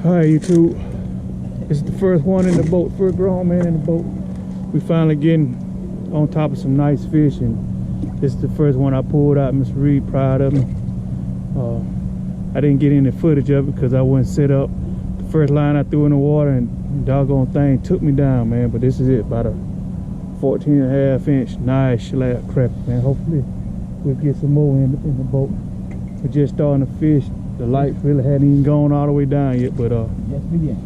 Alright, YouTube. This is the first one in the boat, first grown man in the boat. We finally getting on top of some nice fish, and this is the first one I pulled out. Mr. Reed, proud of me. I didn't get any footage of it because I wasn't set up. The first line I threw in the water and the doggone thing took me down, man. But this is it, about a 14.5-inch nice slab crappie, man. Hopefully we'll get some more in the boat. We're just starting to fish. The lights really hadn't even gone all the way down yet, but yes, we did.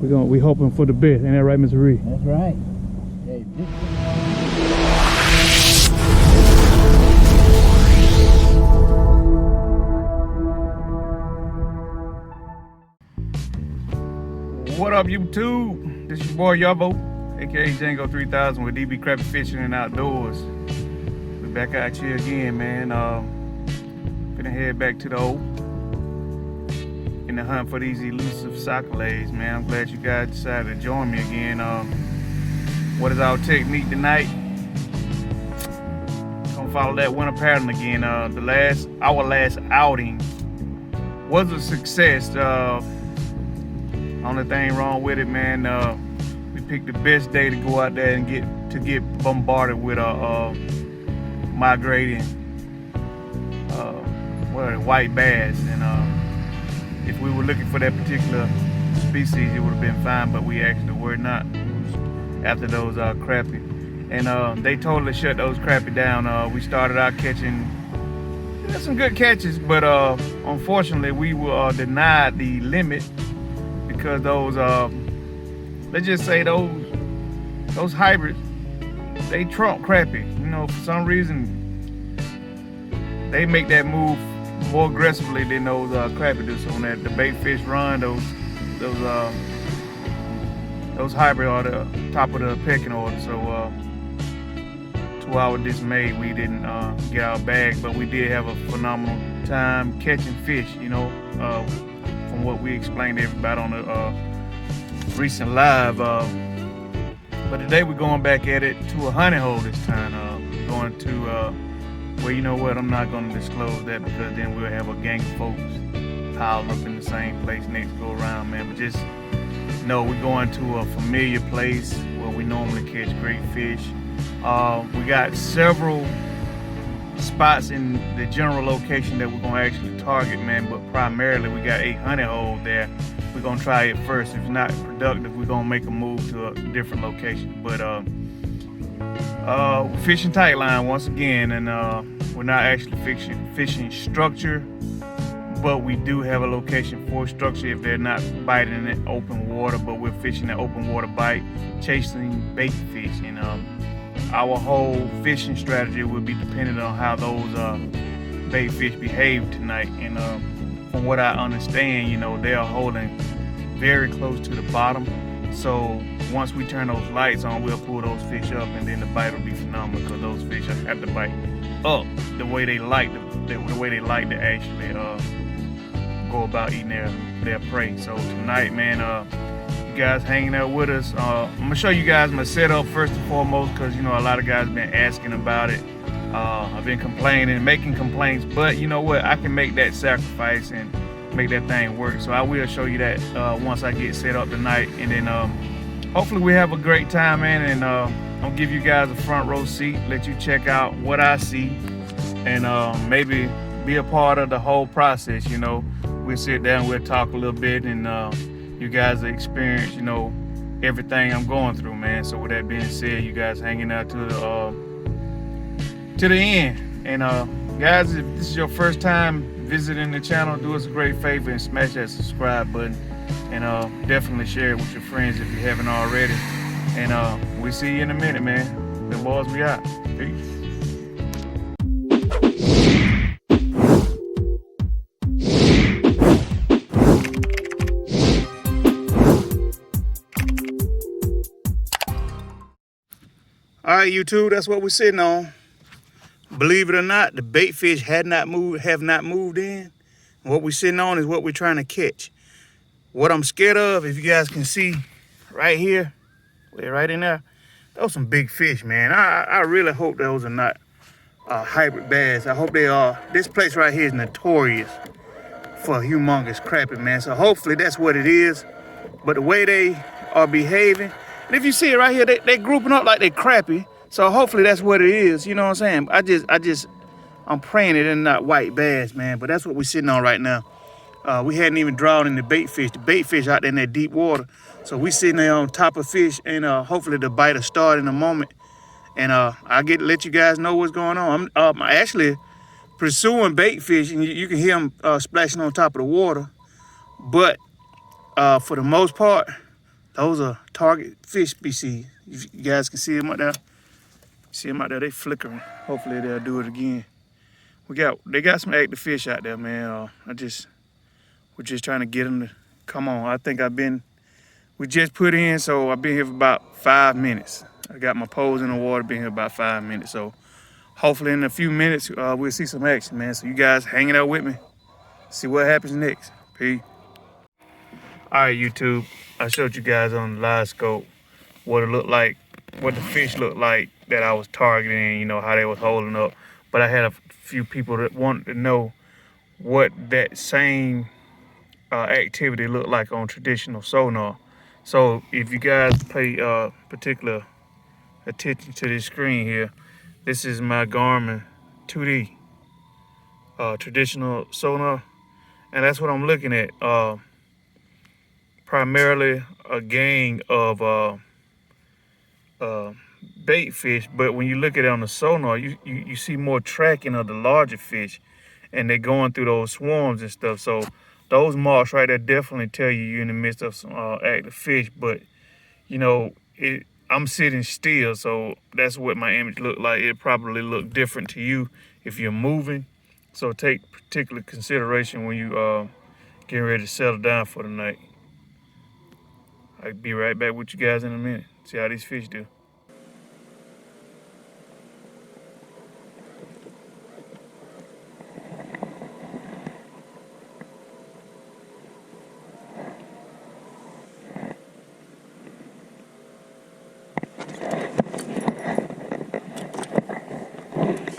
we hoping for the best. Ain't that right, Mr. Reed? That's right. Hey, What up, YouTube? This is your boy Yubbo, aka Django 3000 with DB Crappie Fishing and Outdoors. We're back out here again, man. Gonna head back to the O in the hunt for these elusive sacolays, man. I'm glad you guys decided to join me again. What is our technique tonight? Gonna follow that winter pattern again. Our last outing was a success. Only thing wrong with it, man, we picked the best day to go out there and get bombarded with migrating white bass. And if we were looking for that particular species, it would have been fine, but we actually were not. After those crappie, and they totally shut those crappie down. We started out catching some good catches, but unfortunately we were denied the limit because those let's just say those hybrids, they trump crappie. You know, for some reason they make that move more aggressively than those crappie do. So when the bait fish run, those hybrid are the top of the pecking order. So to our dismay, we didn't get our bag, but we did have a phenomenal time catching fish, you know, from what we explained to everybody on the recent live. But today we're going back at it to a honey hole this time. We're going to well, you know what, I'm not going to disclose that because then we'll have a gang of folks piled up in the same place next go around, man. But just know we're going to a familiar place where we normally catch great fish. We got several spots in the general location that we're going to actually target, man, but primarily we got a honey hole there. We're going to try it first. If it's not productive, we're going to make a move to a different location. But we're fishing tight line once again, and we're not actually fishing structure, but we do have a location for structure if they're not biting in open water. But we're fishing an open water bite, chasing bait fish, and our whole fishing strategy will be dependent on how those bait fish behave tonight. And from what I understand, you know, they are holding very close to the bottom. So once we turn those lights on, we'll pull those fish up, and then the bite will be phenomenal because those fish have to bite up the way they like to actually go about eating their prey. So tonight, man, you guys hanging out with us. I'm gonna show you guys my setup first and foremost, because you know a lot of guys have been asking about it. I've been complaining and making complaints, but you know what, I can make that sacrifice and make that thing work. So I will show you that once I get set up tonight, and then hopefully we have a great time, man. And I'll give you guys a front row seat, let you check out what I see, and maybe be a part of the whole process. You know, we'll sit down, we'll talk a little bit, and you guys experience, you know, everything I'm going through, man. So with that being said, you guys hanging out to the end. And guys, if this is your first time visiting the channel, do us a great favor and smash that subscribe button, and definitely share it with your friends if you haven't already. And we'll see you in a minute, man. The boys, we out. Peace. All right, YouTube, that's what we're sitting on. Believe it or not, the bait fish have not moved in. What we're sitting on is what we're trying to catch. What I'm scared of, if you guys can see right here, right in there, those some big fish, man. I really hope those are not hybrid bass. I hope they are. This place right here is notorious for a humongous crappie, man. So hopefully that's what it is. But the way they are behaving, and if you see it right here, they grouping up like they crappie. So hopefully that's what it is. You know what I'm saying? I'm praying it and not white bass, man. But that's what we're sitting on right now. We hadn't even drawn in the bait fish. The bait fish out there in that deep water. So we sitting there on top of fish, and hopefully the bite will start in a moment. And I'll let you guys know what's going on. I'm actually pursuing bait fish, and you can hear them splashing on top of the water. But for the most part, those are target fish species. You guys can see them out there. See them out there, they flickering. Hopefully they'll do it again. They got some active fish out there, man. We're just trying to get them to come on. I think we just put in, so I've been here for about 5 minutes. I got my poles in the water, been here about 5 minutes. So hopefully in a few minutes, we'll see some action, man. So you guys hanging out with me. See what happens next. Peace. All right, YouTube. I showed you guys on the live scope what it looked like, what the fish looked like that I was targeting, you know, how they was holding up. But I had a few people that wanted to know what that same activity looked like on traditional sonar. So if you guys pay particular attention to this screen here, this is my GARMIN 2D traditional sonar, and that's what I'm looking at. Primarily a gang of bait fish, but when you look at it on the sonar, you see more tracking of the larger fish, and they're going through those swarms and stuff. So those marks right there definitely tell you're in the midst of some active fish. But you know, I'm sitting still, so that's what my image looked like. It probably look different to you if you're moving. So take particular consideration when you getting ready to settle down for the night. I'll be right back with you guys in a minute. See how these fish do.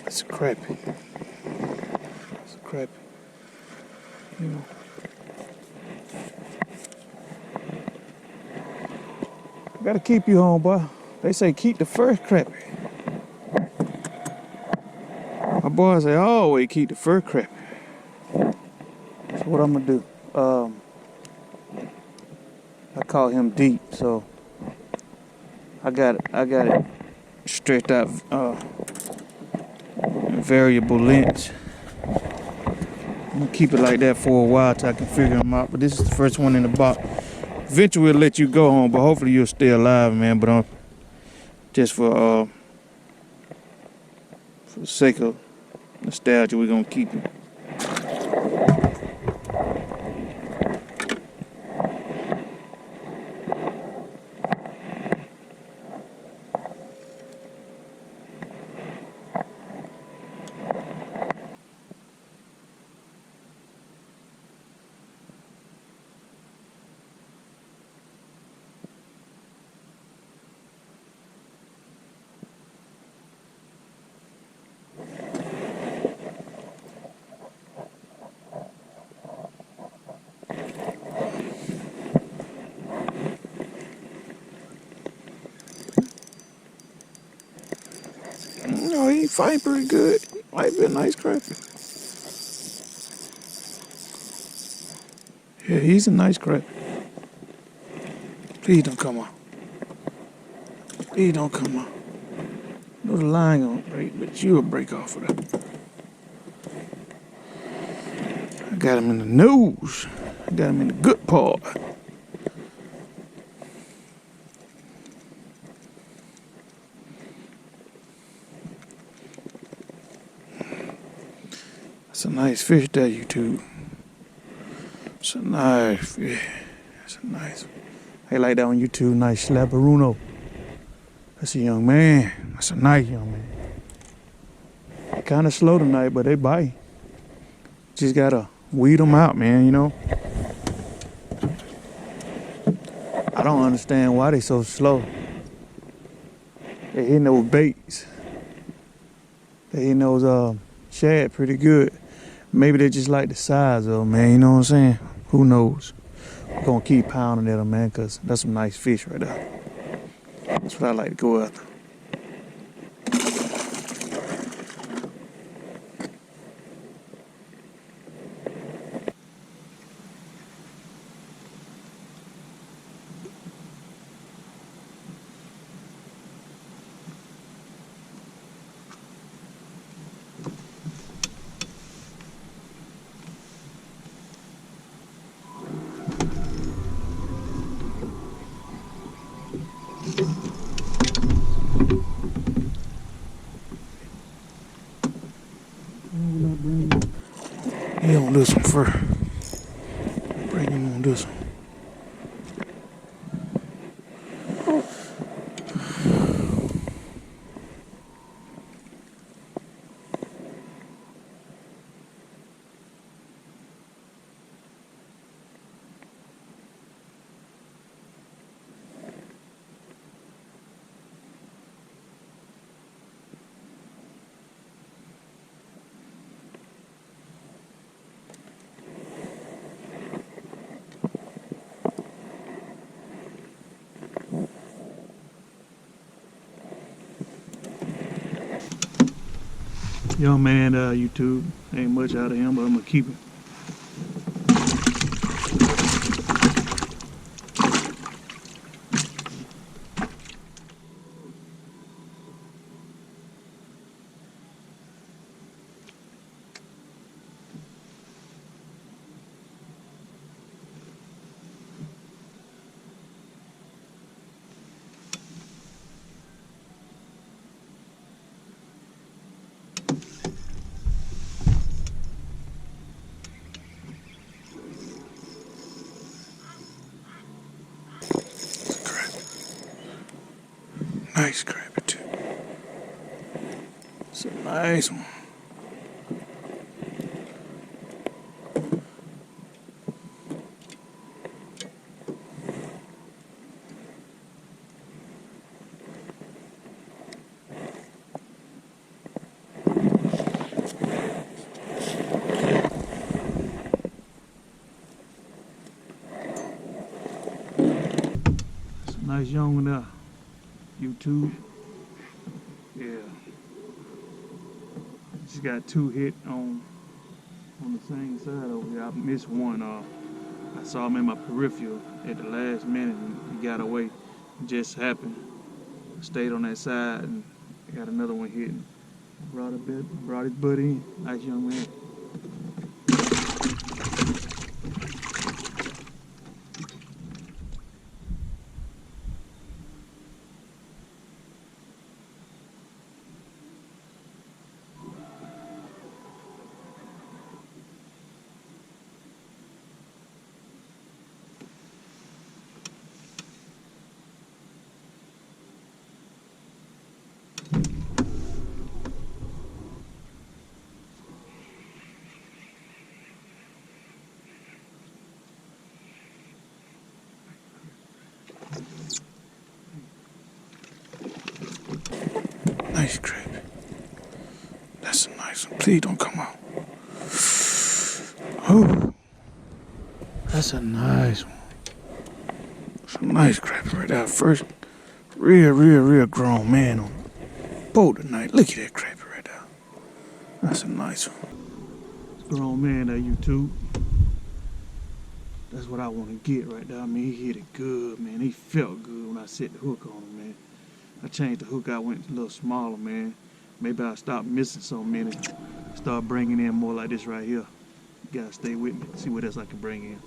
It's a crappie. It's a crappie. You know. Gotta keep you home, boy. They say keep the first crappie. My boys say always keep the first crappie. So what I'm gonna do? I call him deep, so I got it stretched out variable lengths. I'm gonna keep it like that for a while till I can figure them out. But this is the first one in the box. Eventually we'll let you go home, but hopefully you'll stay alive, man. But just for the sake of nostalgia, we're gonna keep it. No, he fighting pretty good. Might be a nice crappie. Yeah, he's a nice crappie. Please don't come on. Please don't come on. I know the line gonna break, but you'll break off of that. I got him in the nose. I got him in the good part. That's a nice fish there, YouTube. It's a nice fish. It's a nice. They like that on YouTube, nice slaparuno. That's a young man. That's a nice young man. Kind of slow tonight, but they bite. Just gotta weed them out, man, you know. I don't understand why they so slow. They hitting those baits. They hitting those shad pretty good. Maybe they just like the size of them, man. You know what I'm saying? Who knows? We're gonna keep pounding at them, man, because that's some nice fish right there. That's what I like to go after. He on this one first. Bring him on this one. Young man, YouTube. Ain't much out of him, but I'm gonna keep him. Nice crappie too. It's a nice one. It's a nice young one there. YouTube. Yeah. Just got two hit on the same side over here. I missed one. I saw him in my peripheral at the last minute and he got away. It just happened. I stayed on that side and I got another one hitting. Brought his buddy in. Nice young man. Nice crappie. That's a nice one. Please don't come out. Oh, that's a nice one. It's a nice crappie right there. First real grown man on the boat tonight. Look at that crappie right there. That's a nice one. Grown man there, YouTube. That's what I want to get right there. I mean, he hit it good, man. He felt good when I set the hook on him, man. I changed the hook out, went a little smaller, man. Maybe I'll stop missing so many. Start bringing in more like this right here. You gotta stay with me. See what else I can bring in.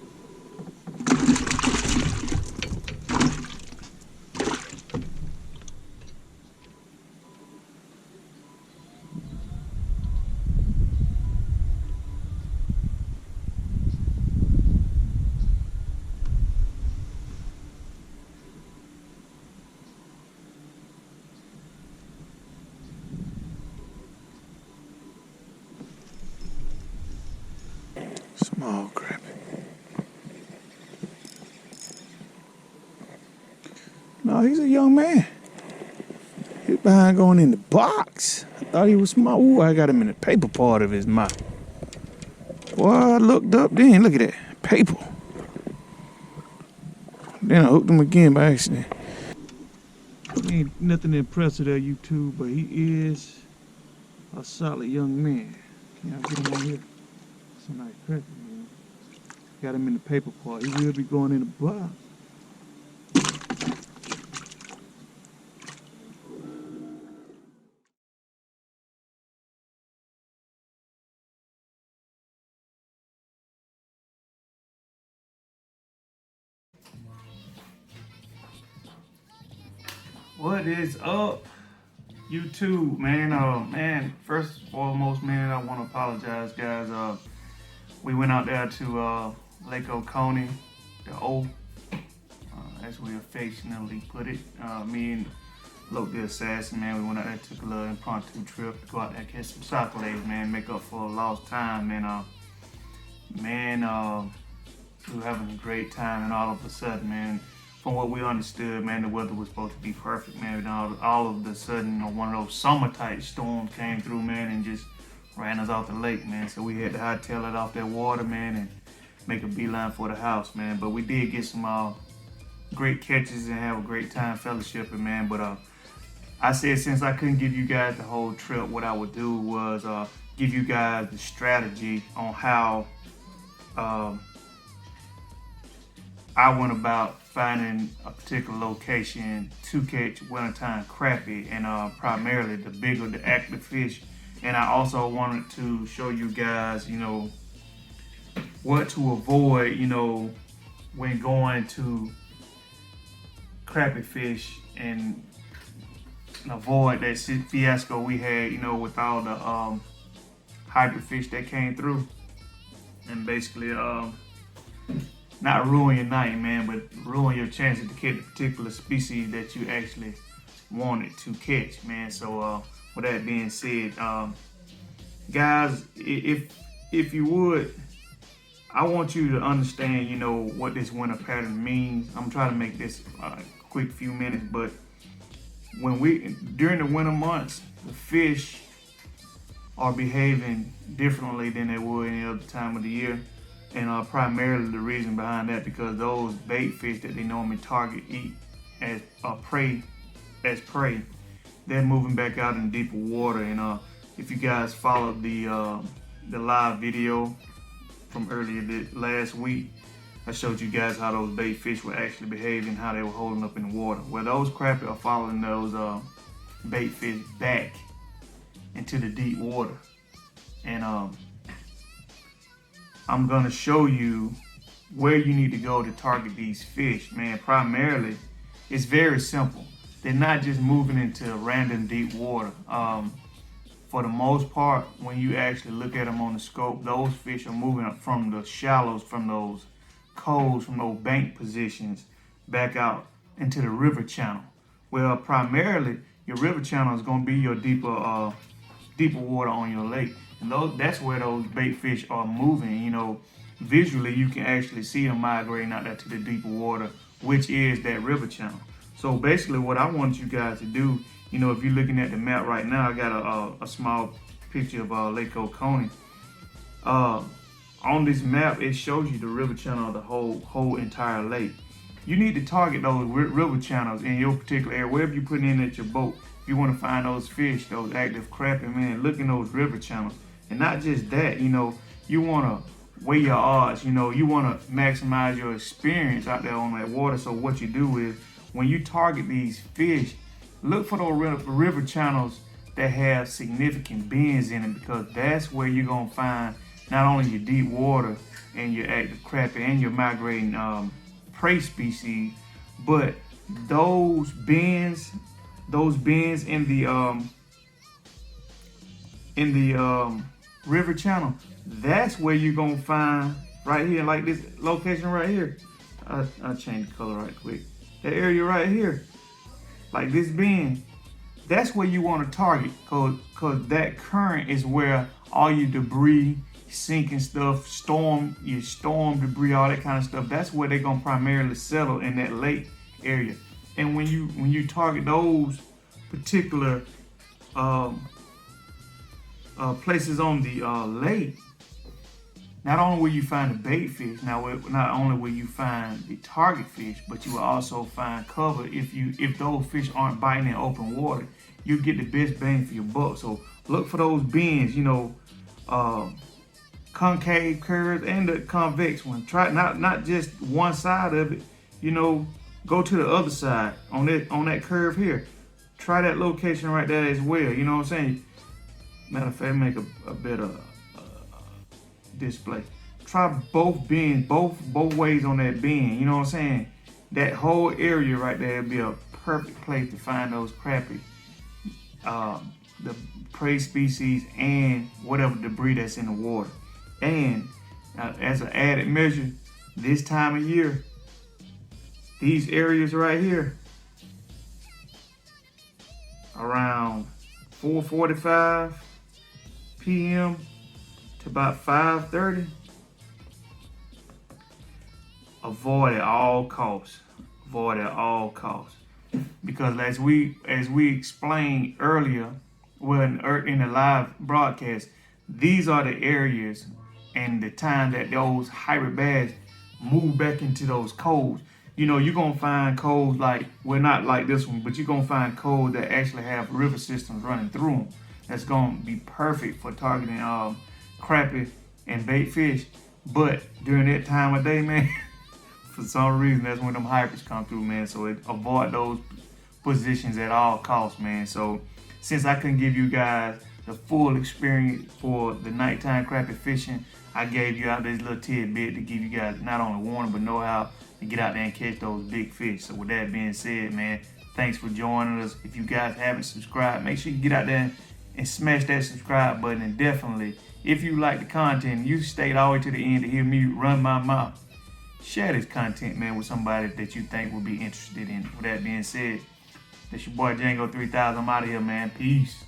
Small crappie. No, he's a young man. He's behind going in the box. I thought he was small. Ooh, I got him in the paper part of his mouth. Well, I looked up then. Look at that. Paper. Then I hooked him again by accident. Ain't nothing impressive there, YouTube, but he is a solid young man. Can I get him on here? Some nice crappie, man. Got him in the paper part. He will be going in the box. What is up, YouTube, man? Man, first and foremost, man, I want to apologize, guys. We went out there to Lake Oconee, the O, as we affectionately put it. Me and Loke the Assassin, man, we went out there, took a little impromptu trip to go out there and catch some soccer-lays, man, make up for lost time, and we were having a great time, and all of a sudden, man, from what we understood, man, the weather was supposed to be perfect, man. And all of a sudden, one of those summer-type storms came through, man, and just ran us off the lake, man. So we had to hightail it off that water, man, and make a beeline for the house, man. But we did get some great catches and have a great time fellowshipping, man. But I said since I couldn't give you guys the whole trip, what I would do was give you guys the strategy on how I went about finding a particular location to catch wintertime crappie, and primarily the bigger, the active fish. And I also wanted to show you guys, you know, what to avoid, you know, when going to crappie fish, and avoid that fiasco we had, you know, with all the hybrid fish that came through, and basically not ruin your night, man, but ruin your chances to catch a particular species that you actually wanted to catch, man. So with that being said, guys, if you would, I want you to understand, you know, what this winter pattern means. I'm trying to make this a quick few minutes, but during the winter months, the fish are behaving differently than they would any other time of the year. And primarily the reason behind that, because those bait fish that they normally target eat as prey, they're moving back out in deeper water. And if you guys followed the live video from earlier last week, I showed you guys how those bait fish were actually behaving, how they were holding up in the water. Well, those crappie are following those bait fish back into the deep water. And I'm gonna show you where you need to go to target these fish, man. Primarily, it's very simple. They're not just moving into random deep water. For the most part, when you actually look at them on the scope, those fish are moving up from the shallows, from those coves, from those bank positions, back out into the river channel. Well, primarily, your river channel is gonna be your deeper water on your lake. And that's where those bait fish are moving. You know, visually you can actually see them migrating out there to the deeper water, which is that river channel. So basically what I want you guys to do, you know, if you're looking at the map right now, I got a small picture of Lake Oconee. On this map, it shows you the river channel of the whole entire lake. You need to target those river channels in your particular area, wherever you put in at your boat. If you want to find those fish, those active crappie, man, look in those river channels. And not just that, you know, you want to weigh your odds. You know, you want to maximize your experience out there on that water. So what you do is, when you target these fish, look for those river channels that have significant bends in it, because that's where you're going to find not only your deep water and your active crappie and your migrating prey species, but those bends in the river channel, that's where you're gonna find right here, like this location right here. I'll change the color right quick. That area right here, like this bend, that's where you want to target, cause that current is where all your debris, sinking stuff, storm debris, all that kind of stuff, that's where they're gonna primarily settle, in that lake area. And when you target those particular places on the lake, not only will you find the bait fish, not only will you find the target fish, but you will also find cover. If those fish aren't biting in open water, you get the best bang for your buck. So look for those bends, concave curves and the convex one. Try not just one side of it, go to the other side on that curve here. Try that location right there as well. You know what I'm saying? Matter of fact, make a better display. Try both bends, both ways on that bend. You know what I'm saying? That whole area right there would be a perfect place to find those crappie, the prey species, and whatever debris that's in the water. And as an added measure, this time of year, these areas right here, around 4:45 p.m. to about 5:30, avoid at all costs. Avoid at all costs, because as we explained earlier, in the live broadcast, these are the areas and the time that those hybrid bass move back into those coves. You're gonna find coves not like this one, but you're gonna find coves that actually have river systems running through them. That's gonna be perfect for targeting crappie and bait fish. But during that time of day, man, for some reason, that's when them hybrids come through, man. So avoid those positions at all costs, man. So since I couldn't give you guys the full experience for the nighttime crappie fishing, I gave you out this little tidbit to give you guys not only warning, but know how to get out there and catch those big fish. So with that being said, man, thanks for joining us. If you guys haven't subscribed, make sure you get out there and smash that subscribe button. And definitely, if you like the content, you stayed all the way to the end to hear me run my mouth, share this content, man, with somebody that you think will be interested in it. With that being said, that's your boy Django 3000. I'm out of here, man. Peace.